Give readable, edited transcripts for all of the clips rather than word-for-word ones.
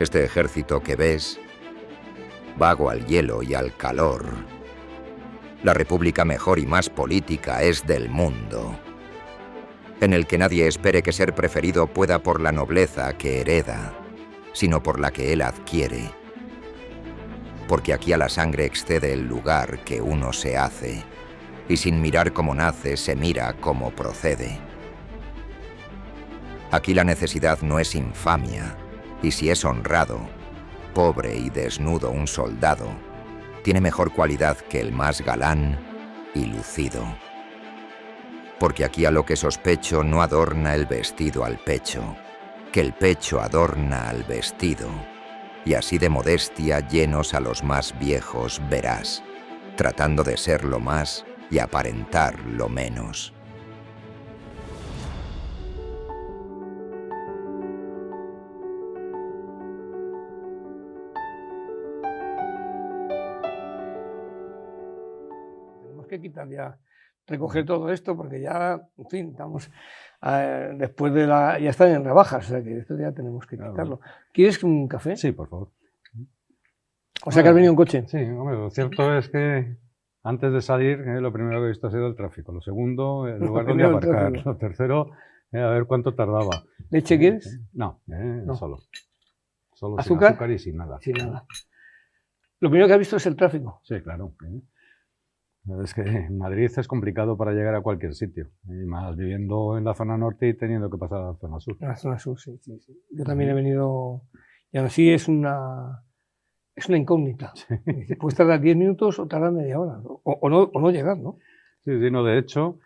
Este ejército que ves, vago al hielo y al calor. La república mejor y más política es del mundo, en el que nadie espere que ser preferido pueda por la nobleza que hereda, sino por la que él adquiere. Porque aquí a la sangre excede el lugar que uno se hace, y sin mirar cómo nace, se mira cómo procede. Aquí la necesidad no es infamia, y si es honrado, pobre y desnudo un soldado, tiene mejor cualidad que el más galán y lucido. Porque aquí a lo que sospecho no adorna el vestido al pecho, que el pecho adorna al vestido, y así de modestia llenos a los más viejos verás, tratando de ser lo más y aparentar lo menos. Tenemos que quitar ya, recoger todo esto, porque ya, en fin, estamos después de ya están en rebajas, o sea que esto ya tenemos que quitarlo. ¿Quieres un café? Sí, por favor. O sea que has venido en coche. Sí, hombre, lo cierto es que antes de salir, lo primero que he visto ha sido el tráfico. Lo segundo, el lugar donde aparcar. Lo tercero, a ver cuánto tardaba. ¿Leche quieres? No, No. solo. ¿Azúcar? Sin azúcar y sin nada. Sin nada. Lo primero que has visto es el tráfico. Sí, claro. Es que en Madrid es complicado para llegar a cualquier sitio. Y más viviendo en la zona norte y teniendo que pasar a la zona sur. En la zona sur, sí. Yo también he venido, y aún así es una incógnita. Sí. Puedes tardar 10 minutos o tardar media hora, o no llegar, ¿no? Sí, no, de hecho,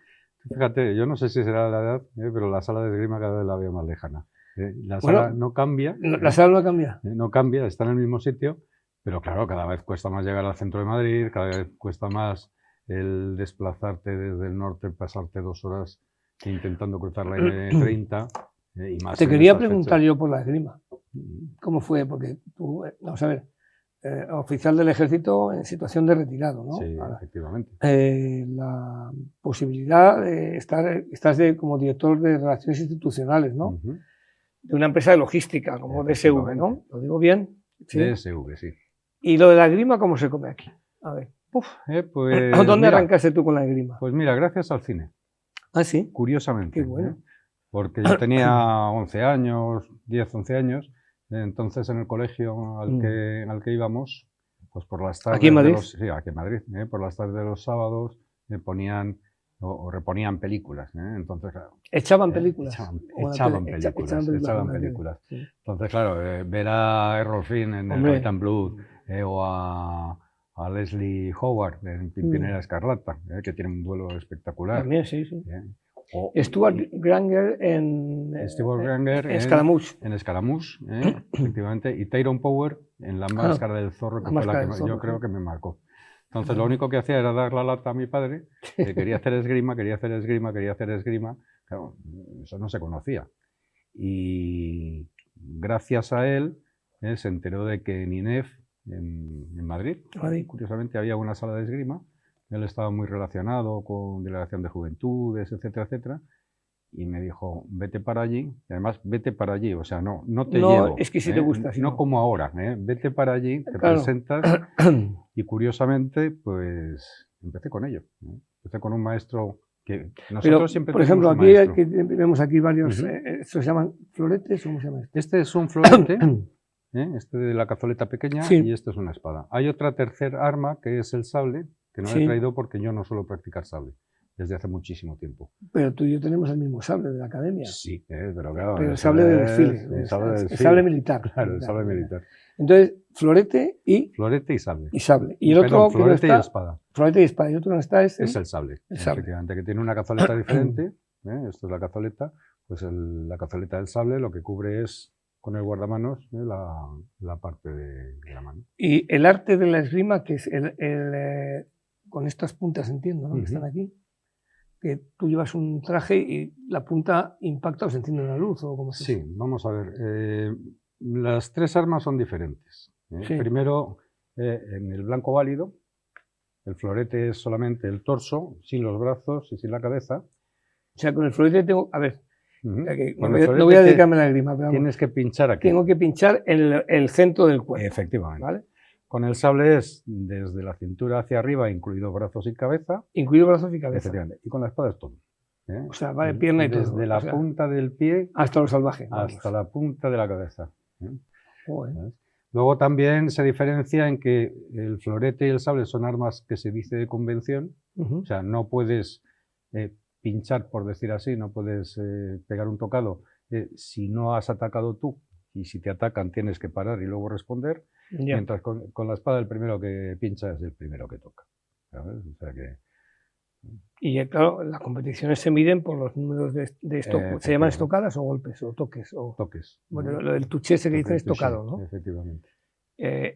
fíjate, yo no sé si será la edad, pero la sala de esgrima cada vez la veo más lejana. La sala no cambia. La sala no cambia. No cambia, está en el mismo sitio, pero claro, cada vez cuesta más llegar al centro de Madrid, cada vez cuesta más el desplazarte desde el norte, pasarte 2 horas intentando cruzar la M30 y más. Te quería preguntar yo por la esgrima. ¿Cómo fue? Porque tú, vamos a ver, oficial del ejército en situación de retirado, ¿no? Sí, efectivamente. La posibilidad de estás como director de Relaciones Institucionales, ¿no? De una empresa de logística, como DSV, ¿no? ¿Lo digo bien? ¿Sí? DSV, sí. ¿Y lo de la esgrima cómo se come aquí? A ver. Pues, ¿Dónde arrancaste tú con la esgrima? Pues mira, gracias al cine. ¿Ah, sí? Curiosamente. Qué bueno. Porque yo tenía 11 años, 10, 11 años, entonces en el colegio al que íbamos, pues por las tardes... ¿Aquí en Madrid? Sí, aquí en Madrid. Por las tardes de los sábados ponían o reponían películas. Entonces, claro... ¿Echaban películas? Echaban películas. Sí. Entonces, claro, ver a Errol Flynn en el Capitán Blood o a Leslie Howard en Pimpinela Escarlata, que tiene un duelo espectacular. También, sí. Stuart Granger en Escaramouche. En Escaramouche, efectivamente, y Tyrone Power en La Máscara del Zorro, que fue la que yo creo que me marcó. Entonces lo único que hacía era dar la lata a mi padre, que quería hacer esgrima. Claro, eso no se conocía. Y gracias a él se enteró de que en INEF, en Madrid, curiosamente había una sala de esgrima. Él estaba muy relacionado con delegación de juventudes, etcétera, etcétera. Y me dijo, vete para allí. Y además, vete para allí. O sea, no te llevo. Es que si te gusta. No como ahora. Vete para allí, te presentas. Y curiosamente, pues, empecé con ello. Empecé con un maestro que nosotros siempre por ejemplo, aquí vemos aquí varios... ¿Estos se llaman floretes o cómo se llama esto? Este es un florete. Este de la cazoleta pequeña y esto es una espada. Hay otra tercera arma que es el sable, que no he traído porque yo no suelo practicar sable desde hace muchísimo tiempo. Pero tú y yo tenemos el mismo sable de la academia. Sí, pero claro. Pero el sable de desfile. El sable militar. Claro, el sable militar. Entonces, florete y... Florete y sable. Y sable. Y el otro... Florete y espada. Florete y espada. Y otro no está es el sable. Efectivamente, que tiene una cazoleta diferente. Esto es la cazoleta. Pues la cazoleta del sable lo que cubre es, con el guardamanos, la parte de la mano. Y el arte de la esgrima, que es con estas puntas, entiendo, ¿no? Que están aquí, que tú llevas un traje y la punta impacta o se enciende una luz, ¿o cómo es eso? Sí, vamos a ver. Las 3 armas son diferentes. Primero, en el blanco válido, el florete es solamente el torso, sin los brazos y sin la cabeza. O sea, con el florete tengo... A ver, O sea que Con no el voy a florete dedicarme a la esgrima, pero vamos, tienes que pinchar aquí. tengo que pinchar el centro del cuerpo. Efectivamente. ¿Vale? Con el sable es desde la cintura hacia arriba, incluido brazos y cabeza. Incluido brazos y cabeza. Efectivamente. Y con la espada es todo. O sea, vale, pierna y todo. Desde la punta del pie hasta lo salvaje. hasta la punta de la cabeza. Joder. ¿Sabes? Luego también se diferencia en que el florete y el sable son armas que se dice de convención. O sea, no puedes pinchar, por decir así, no puedes pegar un tocado si no has atacado tú. Y si te atacan tienes que parar y luego responder. Ya. Mientras con la espada el primero que pincha es el primero que toca. ¿Sabes? O sea que... Y claro, las competiciones se miden por los números de esto. ¿Se llaman estocadas o golpes o toques? Toques. Bueno, lo del touché se dice estocado, ¿no? Efectivamente.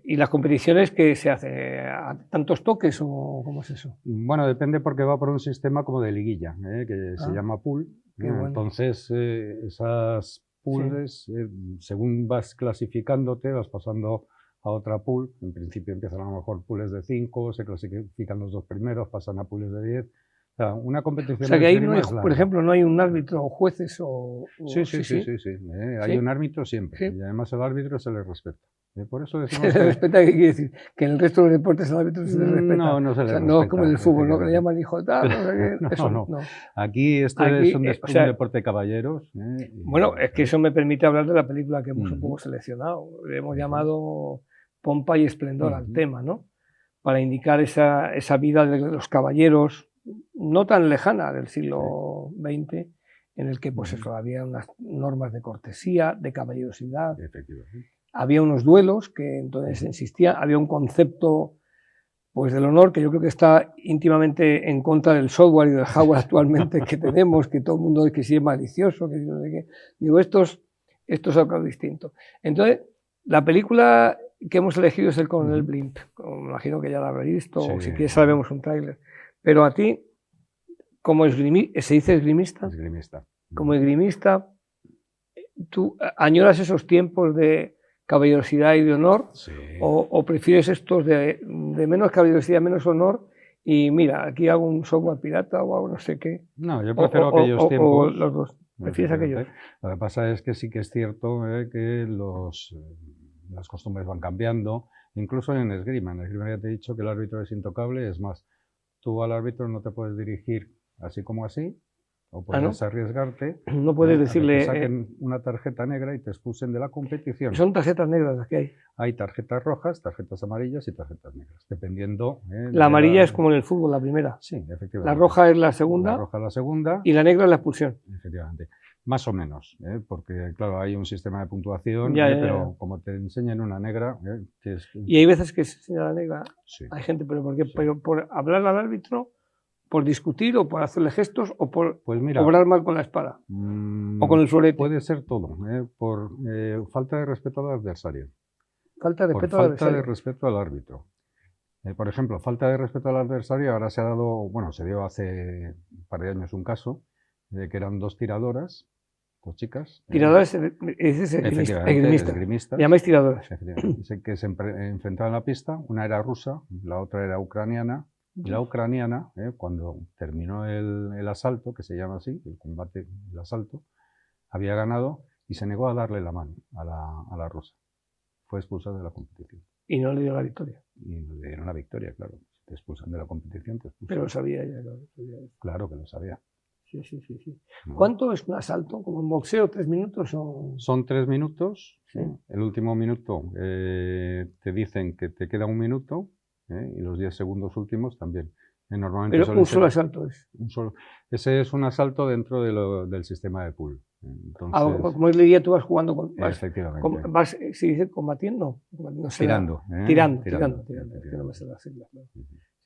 ¿Y las competiciones que se hacen? ¿A tantos toques o cómo es eso? Bueno, depende porque va por un sistema como de liguilla, que se llama pool. Bueno. Entonces, esas pools, según vas clasificándote, vas pasando a otra pool. En principio empiezan a lo mejor pools de 5, se clasifican los 2 primeros, pasan a pools de 10. O sea, una competición. O sea, que ahí, no hay, por ejemplo, no hay un árbitro o jueces o... Sí. Hay un árbitro siempre. Sí. Y además el árbitro se le respeta. Por eso ¿Se decimos le respeta? ¿Qué quiere decir? Que en el resto de los deportes al árbitro se le respeta. No se le respeta. No es como en el fútbol, ¿no? Que le llaman hijo tal, no sé qué. Eso, no. Aquí esto es un deporte de caballeros. Bueno, es que eso me permite hablar de la película que hemos un poco seleccionado. Le hemos llamado Pompa y Esplendor al tema, ¿no? Para indicar esa vida de los caballeros, no tan lejana del siglo XX, en el que pues eso, había unas normas de cortesía, de caballerosidad. Efectivamente. Había unos duelos que entonces insistía, había un concepto pues del honor que yo creo que está íntimamente en contra del software y del hardware actualmente que tenemos, que todo el mundo dice que sí es malicioso, que no sé qué. Digo, esto es algo distinto. Entonces, la película que hemos elegido es El Coronel Blimp. Me imagino que ya la habréis visto, o si quieres sabemos un tráiler. Pero a ti, como esgrimista, ¿se dice esgrimista? Esgrimista. Como esgrimista, ¿tú añoras esos tiempos de caballerosidad y de honor? Sí. O prefieres estos de menos caballerosidad, menos honor, y mira, aquí hago un software pirata o hago no sé qué? No, yo prefiero aquellos tiempos. O los dos. ¿Prefieres aquellos? Lo que pasa es que sí que es cierto que las costumbres van cambiando, incluso en esgrima. En esgrima ya te he dicho que el árbitro es intocable, es más, tú al árbitro no te puedes dirigir así como así, o puedes arriesgarte. No puedes decirle... A que te saquen una tarjeta negra y te expulsen de la competición. Son tarjetas negras las que hay. Hay tarjetas rojas, tarjetas amarillas y tarjetas negras, dependiendo... La amarilla es como en el fútbol, la primera. Sí, efectivamente. La roja es la segunda. La roja es la segunda. Y la negra es la expulsión. Efectivamente. Más o menos, porque claro, hay un sistema de puntuación, pero como te enseñan una negra... que es... Y hay veces que se enseña la negra, sí. Hay gente, pero ¿por qué? Sí. Pero por hablar al árbitro, por discutir o por hacerle gestos o por obrar mal con la espada o con el florete. Puede ser todo, por falta de respeto al adversario. Falta de respeto al adversario. Falta de respeto al árbitro. Por ejemplo, falta de respeto al adversario, ahora se ha dado, se dio hace un par de años un caso, de que eran 2 tiradoras, 2 chicas. Tiradoras es esgrimista. Llamáis tiradoras. Que se enfrentaban en la pista, una era rusa, la otra era ucraniana. Y la ucraniana, cuando terminó el asalto, que se llama así, el combate, el asalto, había ganado y se negó a darle la mano a la rusa. Fue expulsada de la competición. Y no le dio la victoria. Y le dieron la victoria, claro. Si te expulsan de la competición, te expulsan. Pero lo sabía ella, claro. Claro que lo sabía. Sí. No. ¿Cuánto es un asalto? ¿Como en boxeo, 3 minutos? Son 3 minutos. Sí. El último minuto te dicen que te queda 1 minuto. Y los 10 segundos últimos también. Normalmente pero un solo asalto es. Ese es un asalto dentro del sistema de pool. Entonces, como es la idea, tú vas jugando con... efectivamente. Vas, ¿se dice combatiendo? No sé, tirando. Tirando. Que no me sé la sigla, claro.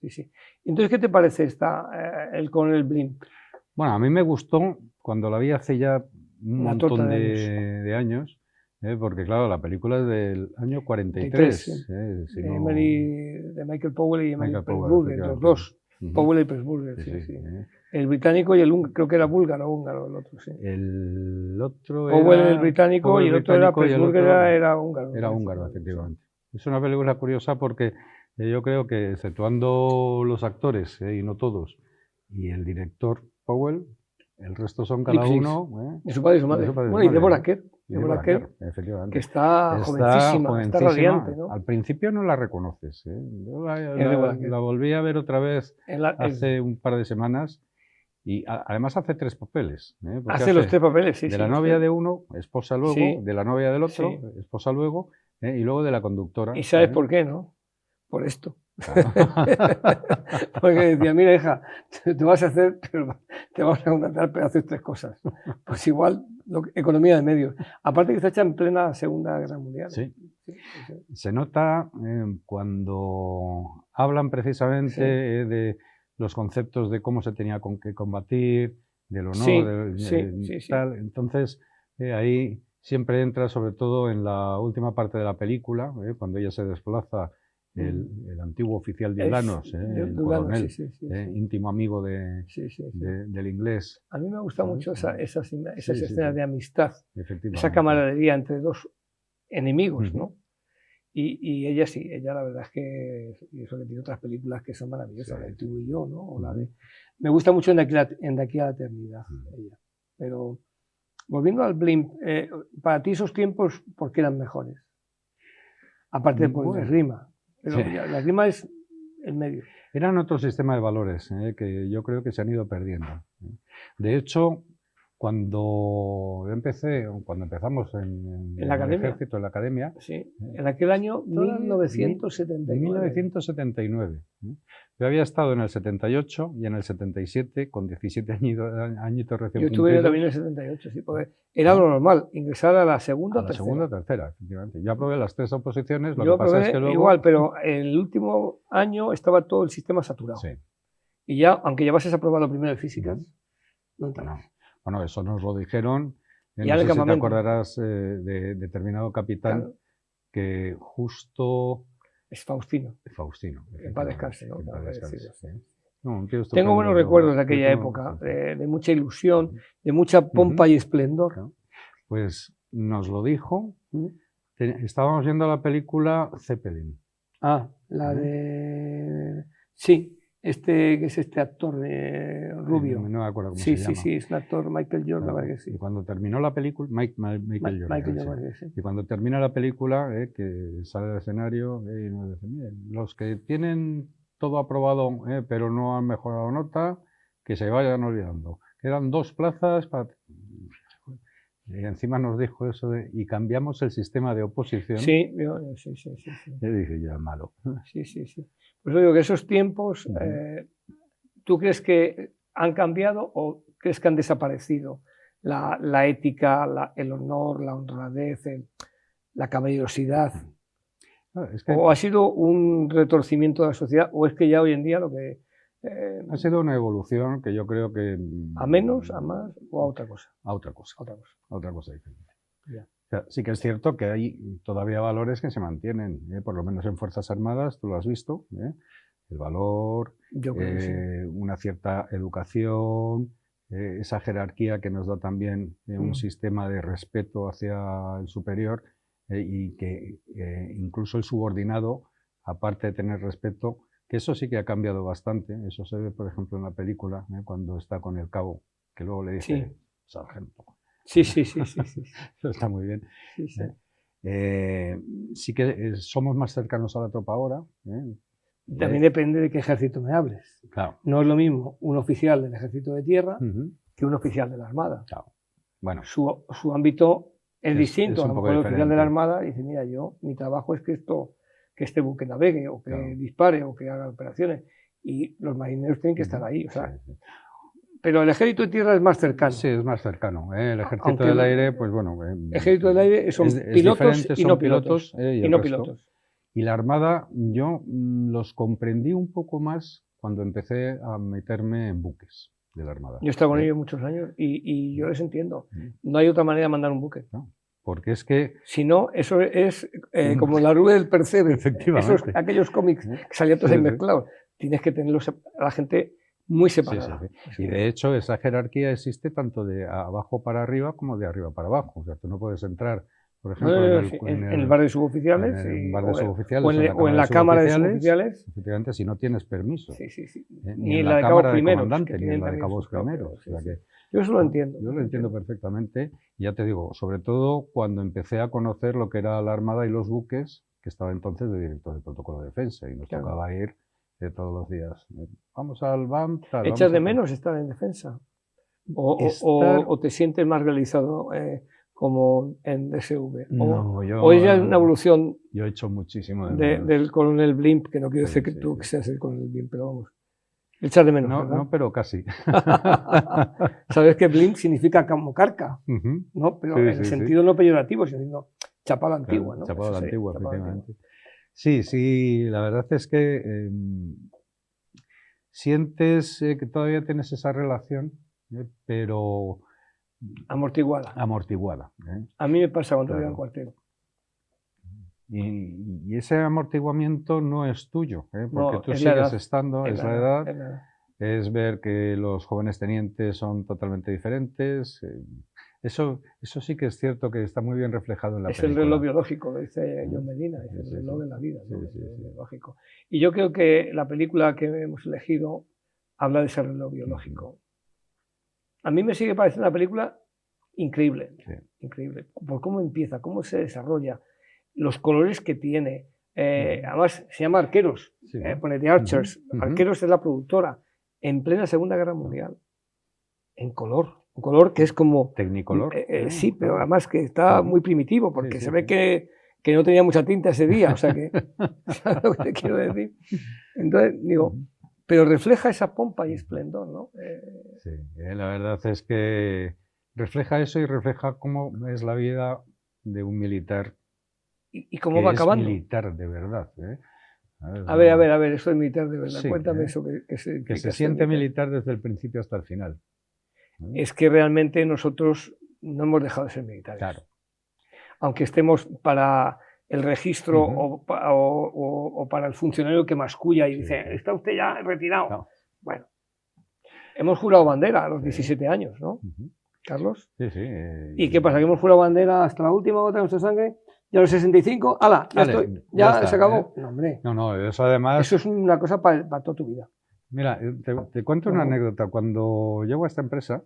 Sí. Entonces, ¿qué te parece el Coronel Blimp? Bueno, a mí me gustó cuando la vi hace ya un montón de años. Porque claro, la película es del año 43. Sí. De Michael Powell y Emily Pressburger, los dos. Powell y Pressburger, sí. El británico y el húngaro, creo que era húngaro el otro, sí. El otro Powell era el británico y el otro era Pressburger, era húngaro. Era húngaro, efectivamente. Es una película curiosa porque yo creo que, exceptuando los actores, y no todos, y el director Powell, El resto son cada uno. De su padre y su madre. Bueno, y Deborah Kerr. Deborah Kerr, efectivamente. Que está jovencísima, está radiante, ¿no? Al principio no la reconoces. Yo la volví a ver otra vez hace un par de semanas y además hace 3 papeles. Hace los 3 papeles, sí. De la novia de uno, esposa luego, de la novia del otro, esposa luego, y luego de la conductora. ¿Y sabes por qué, no? Por esto. Porque decía, mira hija, te vas a hacer, te vamos a contratar, pero haces 3 cosas. Pues igual, economía de medios. Aparte que está hecha en plena Segunda Guerra Mundial. Sí. Se nota cuando hablan precisamente de los conceptos de cómo se tenía que combatir, del honor, tal. Entonces, ahí siempre entra sobre todo en la última parte de la película, cuando ella se desplaza. El antiguo oficial de Ulanos, el coronel, íntimo amigo del inglés. A mí me gusta mucho esas escenas de amistad, esa camaradería entre 2 enemigos, ¿no? Y ella ella la verdad es que, y eso que tiene otras películas que son maravillosas, la de Tú y yo, ¿no? O la de, me gusta mucho en De aquí a la eternidad, ella. Pero volviendo al Blimp, para ti esos tiempos, ¿por qué eran mejores? Aparte de por la rima. Pero la rima es el medio. Eran otro sistema de valores que yo creo que se han ido perdiendo. De hecho, cuando empezamos en el ejército, en la academia, en aquel año 1979. Yo había estado en el 78 y en el 77, con 17 añitos recién cumplidos. Yo estuve también en el 78, sí, porque era lo normal, ingresar a la segunda o tercera. Segunda o tercera, efectivamente. Yo aprobé las 3 oposiciones, lo que pasa es que luego... Igual, pero el último año estaba todo el sistema saturado. Sí. Y ya, aunque llevases aprobado primero de físicas, no entraba. Bueno, eso nos lo dijeron. No sé si te acordarás de determinado capitán que justo... Es Faustino. En paz descanse, ¿no? No, tengo buenos recuerdos de aquella época, de mucha ilusión, de mucha pompa y esplendor. Claro. Pues nos lo dijo. Estábamos viendo la película Zeppelin. La de... Sí. Que es este actor rubio. No me acuerdo cómo se llama. Sí, es un actor, Michael Jordan, la verdad que sí. Y cuando terminó la película, Michael Jordan, sí. Y cuando termina la película, que sale al escenario, y nos dice, miren, los que tienen todo aprobado, pero no han mejorado nota, que se vayan olvidando. Quedan 2 plazas para... Y encima nos dijo eso y cambiamos el sistema de oposición. Sí. Y dije yo, malo. Sí. Pues digo que esos tiempos, ¿tú crees que han cambiado o crees que han desaparecido? La ética, el honor, la honradez, la caballerosidad. ¿O ha sido un retorcimiento de la sociedad? ¿O es que ya hoy en día lo que... ha sido una evolución que yo creo que... ¿A menos, a más o a otra cosa? A otra cosa diferente. O sea, sí que es cierto que hay todavía valores que se mantienen, por lo menos en Fuerzas Armadas, tú lo has visto, el valor, una cierta educación, esa jerarquía que nos da también un sistema de respeto hacia el superior y que incluso el subordinado, aparte de tener respeto, que eso sí que ha cambiado bastante. Eso se ve, por ejemplo, en la película, cuando está con el cabo, que luego le dice sargento. Sí. Eso está muy bien. Sí que somos más cercanos a la tropa ahora. También depende de qué ejército me hables. Claro. No es lo mismo un oficial del ejército de tierra que un oficial de la Armada. Claro. Bueno, su ámbito es distinto. Es a lo mejor el oficial de la Armada dice, mira, mi trabajo es que este buque navegue, o que dispare, o que haga operaciones. Y los marineros tienen que estar ahí. O sea, pero el ejército de tierra es más cercano. Sí, es más cercano. El ejército del aire, pues bueno... El ejército del aire son pilotos y no pilotos. Y la Armada, yo los comprendí un poco más cuando empecé a meterme en buques de la Armada. Yo he estado con ellos muchos años y yo les entiendo. No hay otra manera de mandar un buque. No, porque es que... Si no, eso es como la rubia del percebe. Efectivamente. Aquellos cómics que salían todos ahí mezclados. Tienes que tenerlos a la gente muy separada. Y de hecho, esa jerarquía existe tanto de abajo para arriba como de arriba para abajo. O sea, tú no puedes entrar... Por ejemplo, en el bar de suboficiales, o en la cámara de suboficiales. Efectivamente, si no tienes permiso. Sí. Ni en la de cabos primeros. Ni en la de cabos primeros. O sea que Yo eso lo entiendo. Yo lo entiendo perfectamente. Y ya te digo, sobre todo cuando empecé a conocer lo que era la Armada y los buques, que estaba entonces de director de protocolo de defensa y nos tocaba ir todos los días. Vamos al BAM. ¿Echas de menos estar en defensa? ¿O te sientes más realizado como en DSV? ¿O es ya una evolución? Yo he hecho muchísimo del coronel Blimp, que no quiero decir que tú seas el coronel Blimp, pero vamos. Echas de menos, ¿verdad? No, pero casi. Sabes que Blimp significa como carca, ¿no? Pero en el sentido no peyorativo, sino chapado antigua, ¿no? Chapado antigua, efectivamente. Sí, la verdad es que sientes que todavía tienes esa relación, pero amortiguada. A mí me pasa cuando voy al cuartel. Y ese amortiguamiento no es tuyo, porque tú sigues estando, es la edad, es ver que los jóvenes tenientes son totalmente diferentes. Eso sí que es cierto que está muy bien reflejado en la película. Es el reloj biológico, dice John Medina, es el reloj de la vida, ¿no? Es biológico. Y yo creo que la película que hemos elegido habla de ese reloj biológico. A mí me sigue pareciendo una película increíble, increíble, por cómo empieza, cómo se desarrolla, los colores que tiene. Además, se llama Arqueros, pone The Archers. Arqueros es la productora, en plena Segunda Guerra Mundial, en color. Un color que es como... Tecnicolor. Sí, pero además que está muy primitivo, porque se ve que no tenía mucha tinta ese día, o sea que... ¿Sabes lo que te quiero decir? Entonces, digo, pero refleja esa pompa y esplendor, ¿no? Sí, la verdad es que refleja eso y refleja cómo es la vida de un militar. ¿Y cómo va acabando? Es militar de verdad, A ver, eso es militar de verdad. Cuéntame eso. Que se siente militar desde el principio hasta el final. Es que realmente nosotros no hemos dejado de ser militares. Claro. Aunque estemos para el registro o para el funcionario que masculla y dice, ¿está usted ya retirado? No. Bueno, hemos jurado bandera a los 17 años, ¿no? Carlos. Sí. ¿Y qué pasa? ¿Que hemos jurado bandera hasta la última gota de nuestra sangre? ¿Y a los 65? ¡Hala! Ya está, se acabó. No, hombre. No, eso además... Eso es una cosa para toda tu vida. Mira, te cuento una anécdota. Cuando llego a esta empresa,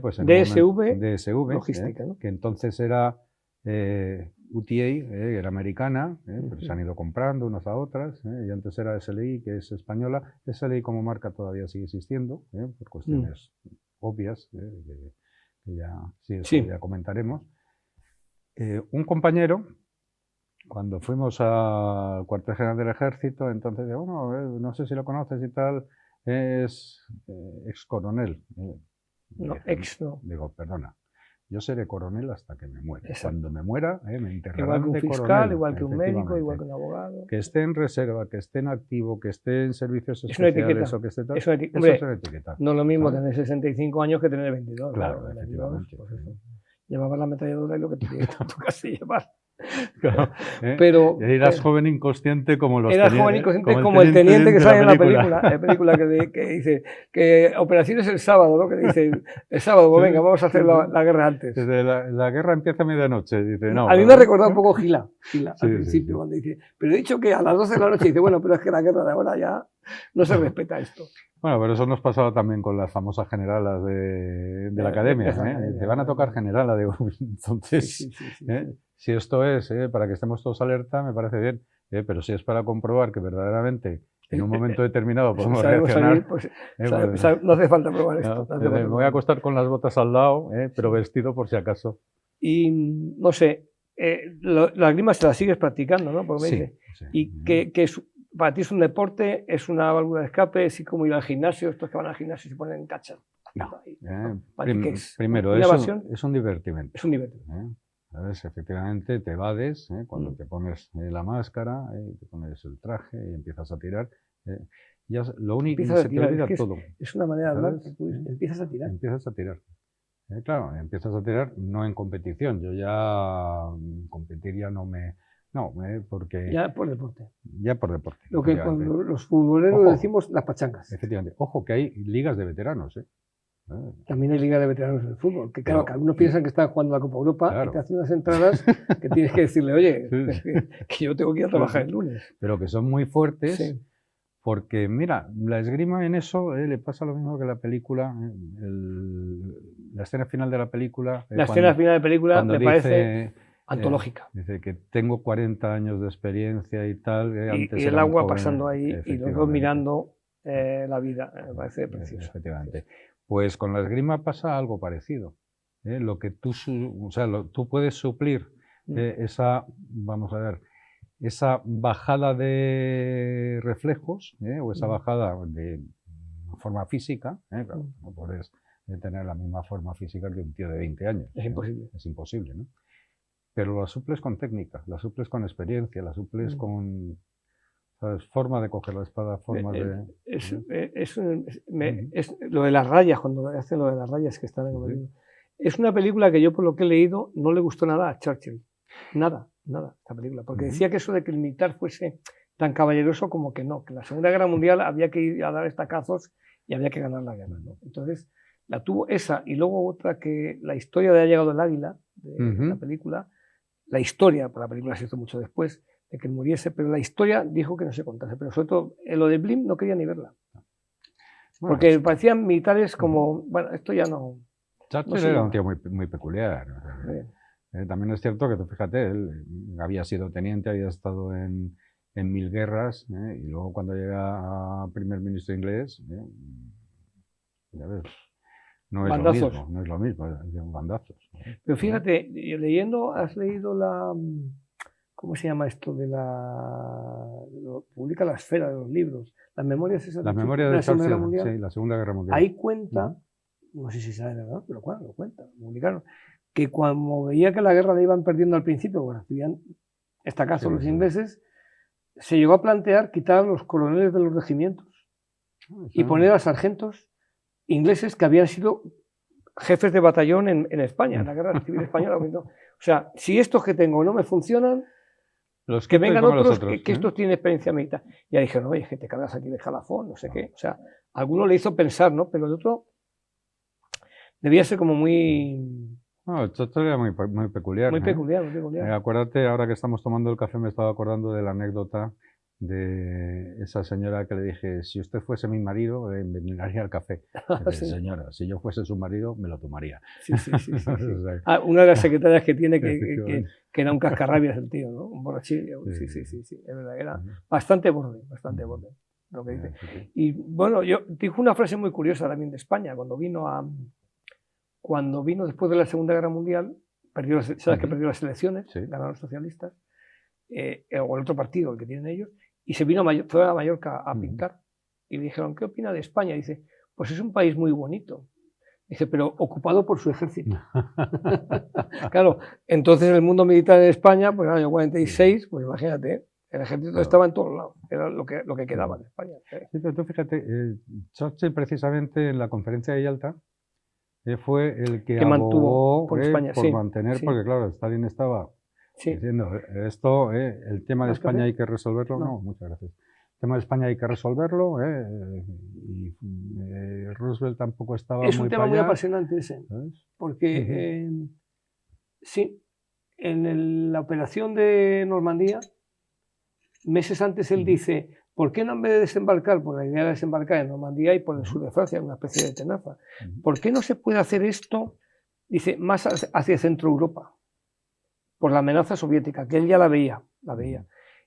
pues en DSV, logística, ¿no? Que entonces era UTA, era americana, pero se han ido comprando unas a otras, y antes era SLI, que es española. SLI como marca todavía sigue existiendo, por cuestiones obvias, que ya comentaremos. Un compañero, cuando fuimos al cuartel general del ejército, entonces, no sé si lo conoces y tal, es ex coronel. No, ex no. Digo, perdona, yo seré coronel hasta que me muera. Cuando me muera, me enterrarán igual que un de fiscal, coronel, igual que un médico, igual que un abogado. Que esté en reserva, que esté en activo, que esté en servicios especiales o que esté tal. Eso es una etiqueta. No es lo mismo tener 65 años que tener 22. Claro, efectivamente. Pues llevabas la ametralladora y lo que te tocase llevar. Claro, pero eras joven inconsciente como los eras joven inconsciente como el teniente que sale en la película que dice que operaciones el sábado, ¿no? Que dice el sábado, pues venga, vamos a hacer la guerra antes. Desde la guerra empieza a medianoche, dice, no. A mí me ha recordado un poco Gila al principio, cuando dice, pero he dicho que a las 12 de la noche, dice, bueno, pero es que la guerra de ahora ya no se respeta esto. Bueno, pero eso nos pasaba también con las famosas generalas de la academia, te van a tocar generala de entonces, si esto es para que estemos todos alerta, me parece bien, pero si es para comprobar que verdaderamente en un momento determinado podemos reaccionar, no hace falta probar esto. Me voy a acostar con las botas al lado, pero vestido por si acaso. Y no sé, las grimas te las sigues practicando, ¿no? Porque me dice, y que para ti es un deporte, es una válvula de escape, es como ir al gimnasio, estos que van al gimnasio y se ponen en cachas. Primero, es un divertimento. Es un divertimento. ¿Sabes? Efectivamente, te evades cuando te pones la máscara, te pones el traje y empiezas a tirar. Ya lo único que se te olvida todo. Es una manera de hablar, empiezas a tirar. Empiezas a tirar. Claro, empiezas a tirar no en competición. Yo ya competir ya no me... No, porque... Ya por deporte. Ya por deporte. Lo que cuando los futboleros decimos las pachangas. Efectivamente. Ojo que hay ligas de veteranos, También hay liga de veteranos en el fútbol. Que claro, que algunos piensan que están jugando la Copa Europa y te hacen unas entradas que tienes que decirle, oye, que yo tengo que ir a trabajar el lunes. Pero que son muy fuertes Porque, mira, la esgrima en eso le pasa lo mismo que la película, la escena final de la película. La escena final de la película me parece antológica. Dice que tengo 40 años de experiencia y tal. Y el agua pasando ahí y los dos mirando la vida. Me parece precioso. Efectivamente. Pues con la esgrima pasa algo parecido. Lo que tú, o sea, tú puedes suplir esa, vamos a ver, esa bajada de reflejos o esa bajada de forma física, claro, no puedes tener la misma forma física que un tío de 20 años. Es imposible. Es imposible, ¿no? Pero la suples con técnica, la suples con experiencia, la suples con, ¿sabes? Forma de coger la espada, forma de... Es lo de las rayas, cuando hacen lo de las rayas que están en el libro. Es una película que yo, por lo que he leído, no le gustó nada a Churchill. Nada, esta película. Porque decía que eso de que el militar fuese tan caballeroso como que no, que en la Segunda Guerra Mundial había que ir a dar estacazos y había que ganar la guerra, ¿no? Entonces, la tuvo esa y luego otra que la historia de Ha llegado el águila, de la película, la historia, para la película se hizo mucho después de que él muriese, pero la historia dijo que no se contase. Pero sobre todo, lo de Blim no quería ni verla. Bueno, porque parecían militares como, bueno, esto ya no... Churchill era un tío muy peculiar. O sea, también es cierto que, tú fíjate, él había sido teniente, había estado en 1000 guerras, y luego cuando llega a primer ministro inglés, ya ves, no es lo mismo, bandazos. Pero fíjate, leyendo, ¿has leído ¿cómo se llama esto? Publica La Esfera de los libros, las memorias esas de la Segunda Guerra Mundial. Sí, la Segunda Guerra Mundial. Ahí cuenta, no sé si sabe verdad, pero bueno, lo cuenta, publicaron, que cuando veía que la guerra la iban perdiendo al principio, porque recibían estacazos los ingleses, se llegó a plantear quitar a los coroneles de los regimientos y poner a sargentos ingleses que habían sido jefes de batallón en España, en la guerra civil española. O sea, si estos que tengo no me funcionan, que vengan otros, que estos tienen experiencia militar. Ya dijeron, oye, que te cargas aquí de jalafón, no sé qué. O sea, alguno le hizo pensar, ¿no? Pero el otro debía ser como muy... No, el Churchill era muy peculiar. Muy peculiar, muy peculiar. Acuérdate, ahora que estamos tomando el café, me estaba acordando de la anécdota de esa señora que le dije, si usted fuese mi marido, me envenenaría el café. Dice, señora, si yo fuese su marido, me lo tomaría. Sí. Una de las secretarias que tiene que era un cascarrabias el tío, ¿no? Un borrachillo. Sí, es verdad, era bastante borde lo que dice. Y bueno, yo dijo una frase muy curiosa también de España, cuando vino después de la Segunda Guerra Mundial, sabes que perdió las elecciones, ganaron los socialistas, o el otro partido, el que tienen ellos, y se vino fue a Mallorca a pintar. Y le dijeron, ¿qué opina de España? Y dice, pues es un país muy bonito. Dice, pero ocupado por su ejército. Claro, entonces el mundo militar en España, pues en el año 46, pues imagínate, el ejército estaba en todos lados, era lo que quedaba de España. Sí, pero tú fíjate, Churchill precisamente en la conferencia de Yalta fue el que mantuvo por España, por mantener, porque claro, Stalin estaba diciendo, esto, el tema de España hay que resolverlo. No, muchas gracias. El tema de España hay que resolverlo, y Roosevelt tampoco estaba muy Es un tema muy apasionante ese, ¿sabes? Porque en la operación de Normandía, meses antes él dice, ¿por qué no en vez de desembarcar? Porque la idea era desembarcar en Normandía y por el sur de Francia, una especie de tenaza. ¿Por qué no se puede hacer esto, dice, más hacia Centro Europa? Por la amenaza soviética, que él ya la veía.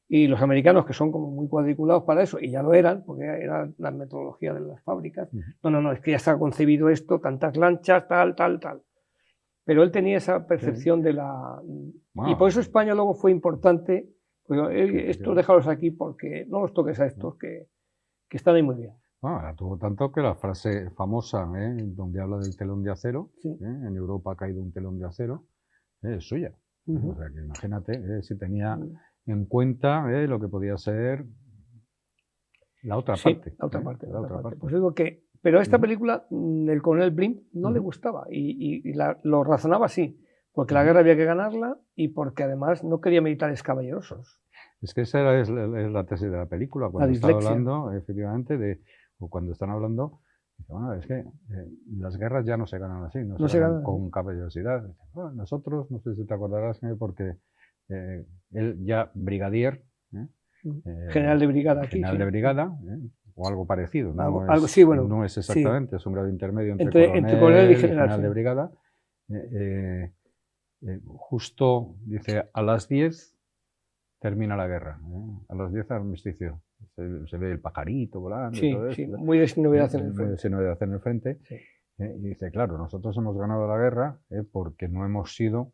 Y los americanos, que son como muy cuadriculados para eso, y ya lo eran, porque era la metodología de las fábricas, no, es que ya está concebido esto, tantas lanchas, tal. Pero él tenía esa percepción de la... Y por eso España luego fue importante, porque esto déjalos aquí porque no los toques a estos, que están ahí muy bien. Tuvo tanto que la frase famosa, donde habla del telón de acero, en Europa ha caído un telón de acero, es suya. O sea, que imagínate si tenía en cuenta lo que podía ser la otra parte. La otra parte. Pues digo que, pero a esta película, el coronel Blim no le gustaba y lo razonaba así, porque la guerra había que ganarla y porque además no quería militares caballerosos. Es que esa es la tesis de la película, cuando está hablando, efectivamente, o cuando están hablando. Bueno, es que las guerras ya no se ganan así, no se ganan con caballerosidad. Bueno, nosotros, no sé si te acordarás, porque él ya brigadier, General de brigada aquí. General de brigada, o algo parecido. No, algo, sí, bueno, no es exactamente, sí. es un grado intermedio entre coronel y general de brigada. Justo, dice, a las 10 termina la guerra. A las 10 armisticio. Se ve el pajarito volando. Sí, y todo sí, esto. muy de sin novedad en el frente. Sin novedad en el frente. Sí. Y dice, claro, nosotros hemos ganado la guerra porque no hemos sido,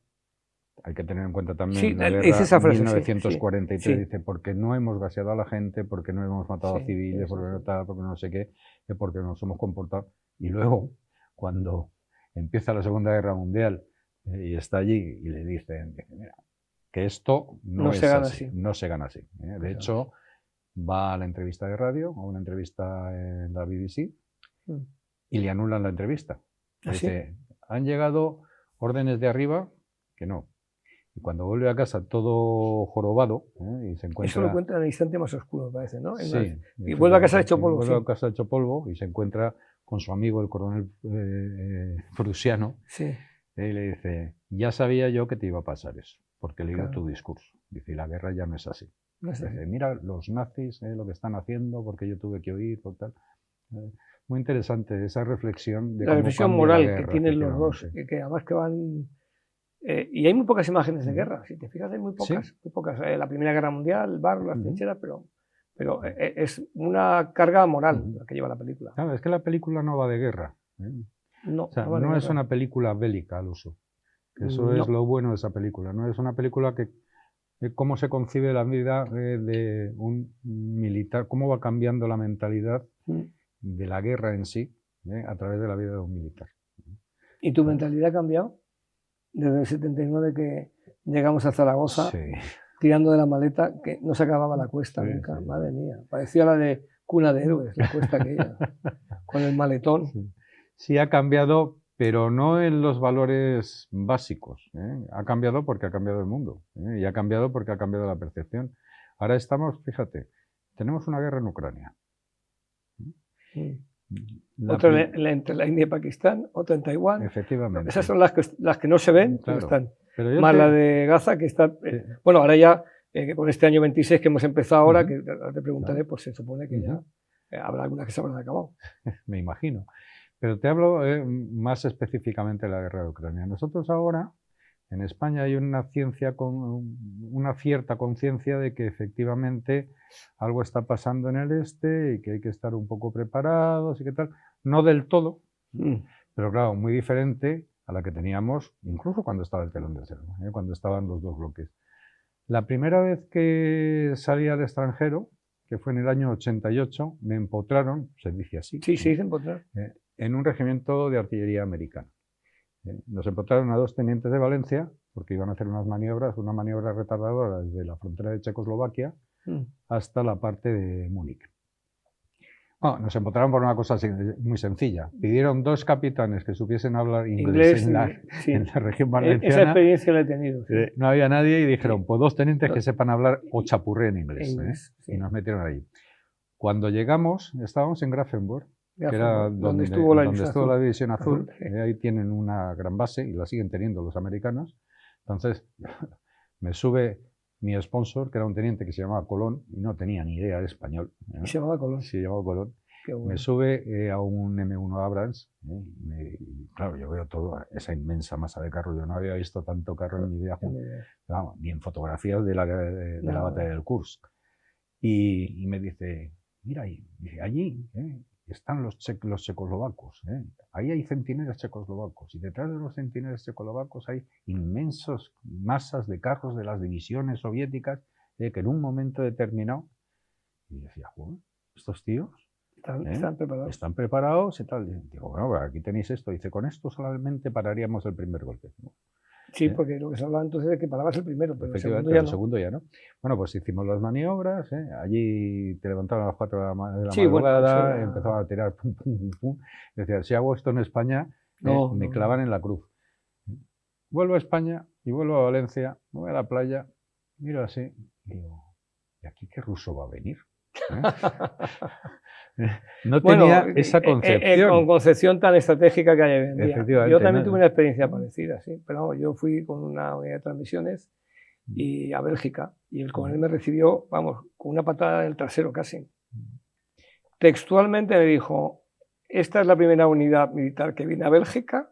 hay que tener en cuenta también la guerra esa frase, 1943, sí. dice, porque no hemos gaseado a la gente, porque no hemos matado a civiles, porque no tal, porque no sé qué, porque nos hemos comportado. Y luego, cuando empieza la Segunda Guerra Mundial y está allí y le dicen, mira, que esto no se gana así, no se gana así. De hecho, va a la entrevista de radio, a una entrevista en la BBC, y le anulan la entrevista. Dice, han llegado órdenes de arriba que no. Y cuando vuelve a casa todo jorobado, y se encuentra... Eso lo cuenta en el instante más oscuro, me parece, ¿no? Sí. Y vuelve a casa hecho polvo. Vuelve a casa hecho polvo y se encuentra con su amigo, el coronel prusiano, y le dice, ya sabía yo que te iba a pasar eso, porque he leído tu discurso. Dice, y la guerra ya no es así. Dice, mira los nazis, lo que están haciendo, porque yo tuve que oír, por tal... Muy interesante esa reflexión de la reflexión moral que tienen los dos, que además que van... y hay muy pocas imágenes de guerra, si te fijas hay muy pocas. Muy pocas. La Primera Guerra Mundial, el barro, las trincheras, pero es una carga moral la que lleva la película. Claro, es que la película no va de guerra. No, o sea, no es una película bélica al uso. Eso es lo bueno de esa película. No es una película que cómo se concibe la vida de un militar, cómo va cambiando la mentalidad de la guerra en sí, a través de la vida de un militar. ¿Y tu mentalidad ha cambiado? Desde el 79 que llegamos a Zaragoza, tirando de la maleta, que no se acababa la cuesta nunca, madre mía. Parecía la de Cuna de Héroes, la cuesta aquella, con el maletón. Sí, ha cambiado, pero no en los valores básicos. Ha cambiado porque ha cambiado el mundo, y ha cambiado porque ha cambiado la percepción. Ahora estamos, fíjate, tenemos una guerra en Ucrania. Otra entre la India y Pakistán, otra en Taiwán. Efectivamente. Esas son las que no se ven, pero están. Pero más la de Gaza, que está... bueno, ahora ya, con este año 26 que hemos empezado ahora, que te preguntaré, pues se supone que ya habrá algunas que se habrán acabado. Me imagino. Pero te hablo más específicamente de la guerra de Ucrania. Nosotros ahora, en España, hay una cierta conciencia de que efectivamente algo está pasando en el este y que hay que estar un poco preparados y qué tal. No del todo, pero claro, muy diferente a la que teníamos incluso cuando estaba el telón de acero, cuando estaban los dos bloques. La primera vez que salí al extranjero, que fue en el año 88, me empotraron, se dice así. Sí, se empotrar. En un regimiento de artillería americana. Nos empotraron a 2 tenientes de Valencia, porque iban a hacer unas maniobras, una maniobra retardadora desde la frontera de Checoslovaquia hasta la parte de Múnich. Bueno, nos empotraron por una cosa muy sencilla. Pidieron 2 capitanes que supiesen hablar inglés en la región valenciana. Esa experiencia la he tenido. No había nadie y dijeron, pues 2 tenientes que sepan hablar o chapurré en inglés. Y nos metieron ahí. Cuando llegamos, estábamos en Grafenburg, que era donde estuvo la División Azul. Ahí tienen una gran base y la siguen teniendo los americanos. Entonces, me sube mi sponsor, que era un teniente que se llamaba Colón, y no tenía ni idea de español. ¿Y se llamaba Colón? Sí, se llamaba Colón. Bueno. Me sube a un M1 Abrams. Claro, yo veo toda esa inmensa masa de carro. Yo no había visto tanto carro en mi vida, vamos, ni en fotografías de la batalla del Kursk. Y me dice, mira, allí están los checoslovacos. Ahí hay centinelas checoslovacos. Y detrás de los centinelas checoslovacos hay inmensas masas de carros de las divisiones soviéticas que en un momento determinado... Y decía, joder, estos tíos... Están preparados. Están preparados y tal. Y digo, bueno, aquí tenéis esto. Dice, con esto solamente pararíamos el primer golpe. Sí, porque lo que se hablaba entonces es que parabas el primero, pero el segundo ya no. Bueno, pues hicimos las maniobras, allí te levantaban a las 4 de la madrugada, empezaban a tirar pum, pum, pum, pum. Decía, si hago esto en España, me clavan en la cruz. Vuelvo a España y vuelvo a Valencia, voy a la playa, miro así, y digo, ¿y aquí qué ruso va a venir? No tenía esa concepción. Con concepción tan estratégica que hay hoy en día. Yo también tuve una experiencia parecida, sí. Pero vamos, yo fui con una unidad de transmisiones y a Bélgica. Y el coronel me recibió, vamos, con una patada en el trasero casi. Textualmente me dijo, esta es la primera unidad militar que viene a Bélgica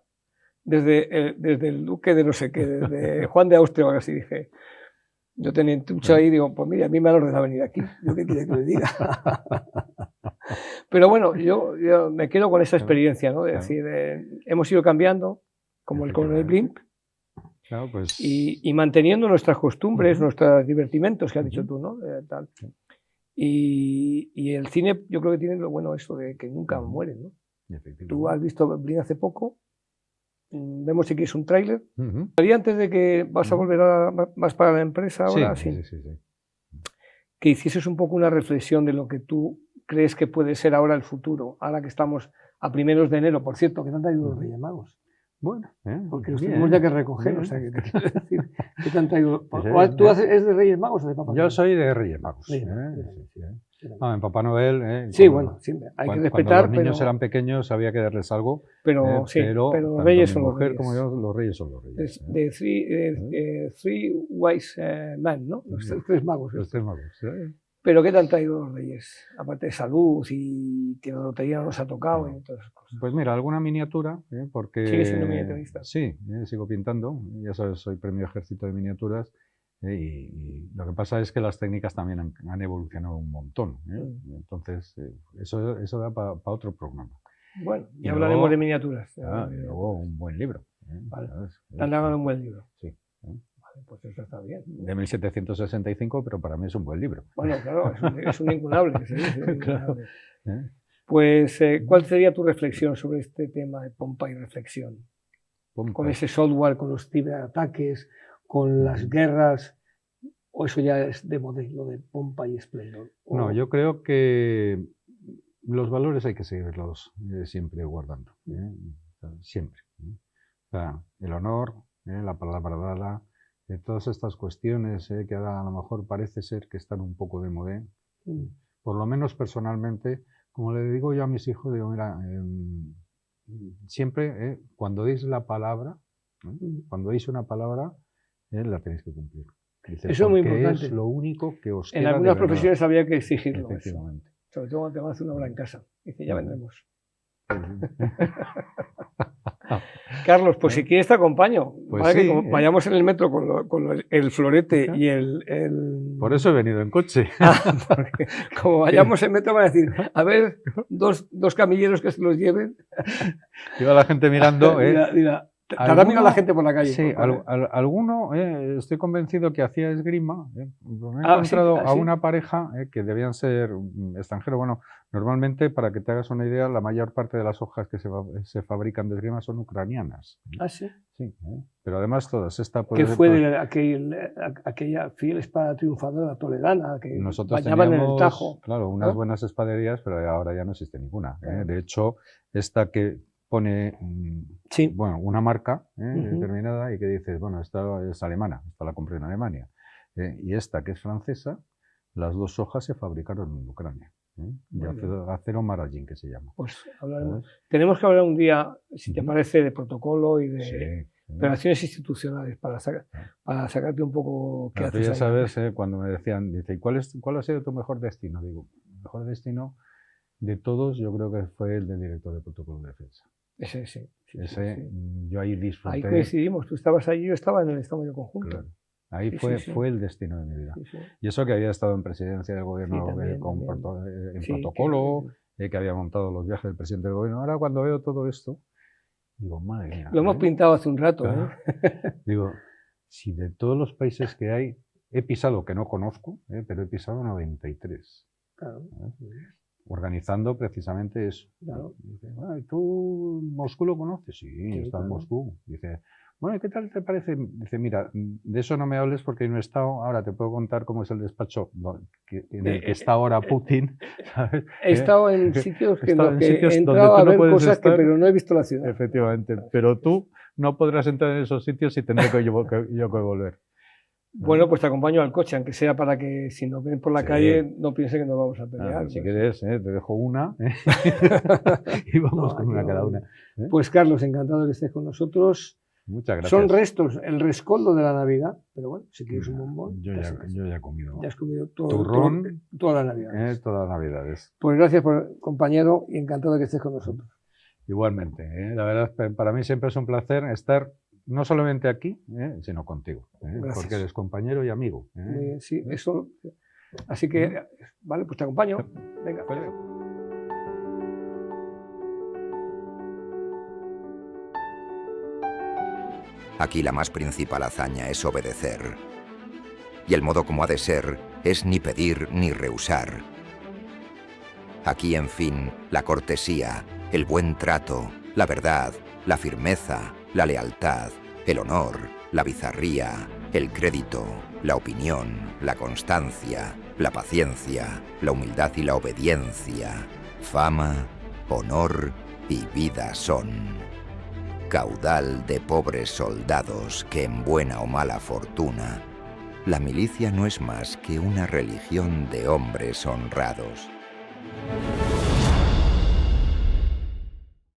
desde el duque de no sé qué, desde Juan de Austria o algo así. Dije, yo tenía un tucho ahí y digo, pues mira, a mí me han ordenado venir aquí. ¿Yo qué quiere que le diga? Pero bueno, yo me quedo con esa experiencia, ¿no? De decir, hemos ido cambiando, como el coronel Blimp, claro, pues... y manteniendo nuestras costumbres, nuestros divertimentos, que has dicho tú, ¿no? Tal. Y el cine, yo creo que tiene lo bueno eso de que nunca muere, ¿no? Tú has visto Blimp hace poco, vemos si quieres un tráiler. ¿Y antes de que vas a volver más para la empresa ahora? Sí. Que hicieses un poco una reflexión de lo que tú crees que puede ser ahora el futuro, ahora que estamos a primeros de enero, por cierto, que te han traído los Reyes Magos. Bueno, porque los tenemos ya que recoger, o sea, que te quiero decir, ¿qué te han traído? ¿Tú es de Reyes Magos o de Papá Noel? Yo soy de Reyes Magos. En Papá Noel... sí, bueno, sí, hay que respetar, cuando los niños eran pequeños había que darles algo, pero los Reyes son los Reyes. Como yo, los Reyes son los Reyes. De Three Wise Men, ¿no? Los tres magos. Los tres magos. ¿Pero qué te han traído los Reyes? Aparte de salud y que la lotería no nos ha tocado y todas esas cosas. Pues mira, alguna miniatura, porque... ¿Sigues siendo miniaturista? Sí, sigo pintando. Ya sabes, soy premio Ejército de Miniaturas. Y lo que pasa es que las técnicas también han evolucionado un montón. Entonces, eso da para otro programa. Bueno, ya hablaremos de miniaturas. Y luego un buen libro. Vale. Te han dado un buen libro. Sí. Pues eso está bien. De 1765, pero para mí es un buen libro. Bueno, claro, es un incunable. ¿Sí? Claro. Pues, ¿cuál sería tu reflexión sobre este tema de pompa y reflexión? Con ese software, con los ciberataques, con las guerras, o eso ya es de modelo de pompa y esplendor. No, yo creo que los valores hay que seguirlos siempre guardando. Siempre. O sea, el honor, la palabra dada, todas estas cuestiones que ahora a lo mejor parece ser que están un poco de moda, por lo menos personalmente, como le digo yo a mis hijos, digo, mira, siempre cuando deis la palabra, cuando deis una palabra, la tenéis que cumplir. Dice, eso es muy importante. Es lo único que os queda. En algunas profesiones había que exigirlo. Efectivamente. Eso. Sobre todo cuando te vas a hacer una obra en casa. Dice, ya vendremos. Carlos, pues si quieres te acompaño. Pues ¿vale? sí, Que vayamos en el metro con el florete y el... Por eso he venido en coche. Porque como vayamos en metro van a decir, a ver, dos camilleros que se los lleven. Iba la gente mirando. Mira, te habrá mirado la gente por la calle. Sí, alguno, estoy convencido que hacía esgrima. Me he encontrado a una pareja que debían ser extranjeros. Bueno, normalmente, para que te hagas una idea, la mayor parte de las hojas que se fabrican de esgrima son ucranianas. ¿Ah, sí? Sí, pero además todas. ¿Qué fue de aquella fiel espada triunfadora toledana que nosotros bañaban teníamos, en el Tajo? Claro, unas buenas espaderías, pero ahora ya no existe ninguna. De hecho, esta que pone bueno, una marca determinada y que dices, bueno, esta es alemana, esta la compré en Alemania. Y esta que es francesa, las dos hojas se fabricaron en Ucrania. De acero Maragin, que se llama. Pues hablaremos. Tenemos que hablar un día, si te parece, de protocolo y de operaciones institucionales para sacarte un poco qué haces. Ya sabes, cuando me decían, dice, ¿cuál ha sido tu mejor destino? Digo, el mejor destino de todos yo creo que fue el de director de protocolo de defensa. Ese sí. Yo ahí disfruté. Ahí coincidimos, tú estabas allí, yo estaba en el Estado Mayor Conjunto. Claro. Ahí fue el destino de mi vida. Y eso que había estado en presidencia del gobierno en protocolo, que había montado los viajes del presidente del gobierno. Ahora cuando veo todo esto, digo, madre mía. Lo hemos pintado hace un rato. Digo, si de todos los países que hay, he pisado, que no conozco, pero he pisado 93. Claro. Organizando precisamente eso. Claro. Dice, ¿tú Moscú lo conoces? Sí, está en Moscú. Dice, bueno, ¿qué tal te parece? Dice, mira, de eso no me hables porque no he estado, ahora te puedo contar cómo es el despacho en el que está ahora Putin. ¿Sabes? He estado en sitios que he entrado a ver cosas pero no he visto la ciudad. Efectivamente, pero tú no podrás entrar en esos sitios y tendré yo que volver. Bueno, pues te acompaño al coche, aunque sea para que si nos ven por la calle no piense que nos vamos a pelear. Si quieres, te dejo una y vamos con una cada una. Pues Carlos, encantado de que estés con nosotros. Muchas gracias. Son restos, el rescoldo de la Navidad, pero bueno, si quieres un bombón. Yo ya he comido. Ya has comido todo, turrón, todas las Navidades. Todas las Navidades. Pues gracias, compañero, y encantado de que estés con nosotros. Igualmente, la verdad, para mí siempre es un placer estar no solamente aquí, sino contigo, porque eres compañero y amigo. Muy bien, sí, eso. Así que, vale, pues te acompaño. Venga. Aquí la más principal hazaña es obedecer. Y el modo como ha de ser es ni pedir ni rehusar. Aquí, en fin, la cortesía, el buen trato, la verdad, la firmeza, la lealtad, el honor, la bizarría, el crédito, la opinión, la constancia, la paciencia, la humildad y la obediencia, fama, honor y vida son. Caudal de pobres soldados que en buena o mala fortuna, la milicia no es más que una religión de hombres honrados.